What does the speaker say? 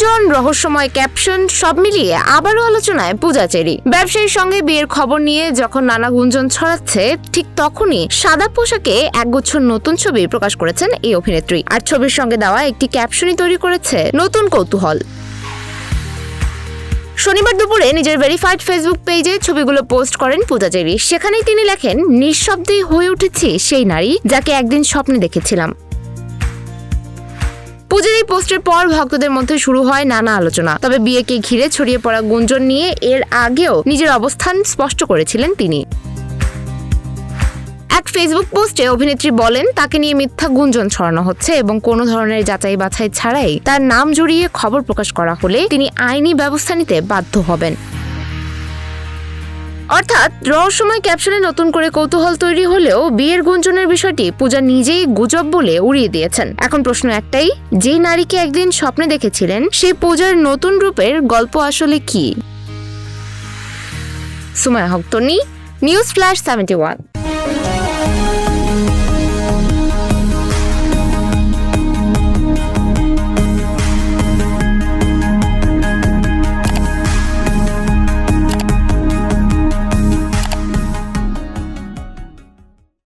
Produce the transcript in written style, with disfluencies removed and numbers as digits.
গুঞ্জন, রহস্যময় ক্যাপশন সব মিলিয়ে আবারও আলোচনায় পূজা চেরি। ব্যবসায়ীর সঙ্গে বিয়ের খবর নিয়ে যখন নানা গুঞ্জন ছড়াচ্ছে, ঠিক তখনই সাদা পোশাকে একগুচ্ছ নতুন ছবি প্রকাশ করেছেন এই অভিনেত্রী। আর ছবির সঙ্গে দেওয়া একটি ক্যাপশনই তৈরি করেছে নতুন কৌতূহল। শনিবার দুপুরে নিজের ভেরিফাইড ফেসবুক পেজে ছবিগুলো পোস্ট করেন পূজা চেরি। সেখানেই তিনি লেখেন, নিঃশব্দেই হয়ে উঠেছি সেই নারী যাকে একদিন স্বপ্নে দেখেছিলাম। পূজার এই পোস্টের পর ভক্তদের মধ্যে শুরু হয় নানা আলোচনা। তবে বিয়েকে ঘিরে ছড়িয়ে পড়া গুঞ্জন নিয়ে এর আগেও নিজের অবস্থান স্পষ্ট করেছিলেন তিনি। এক ফেসবুক পোস্টে অভিনেত্রী বলেন, তাকে নিয়ে মিথ্যা গুঞ্জন ছড়ানো হচ্ছে এবং কোনো ধরনের যাচাই বাছাই ছাড়াই তার নাম জড়িয়ে খবর প্রকাশ করা হলে তিনি আইনি ব্যবস্থা নিতে বাধ্য হবেন। অর্থাৎ রহস্যময় ক্যাপশনে নতুন করে কৌতূহল তৈরি হলেও বিয়ের গুঞ্জনের বিষয়টি পূজা নিজেই গুজব বলে উড়িয়ে দিয়েছেন। এখন প্রশ্ন একটাই, যে নারীকে একদিন স্বপ্নে দেখেছিলেন সেই পূজার নতুন রূপের গল্প আসলে কি? সুমাইয়া হক তনি, নিউজ ফ্ল্যাশ 71।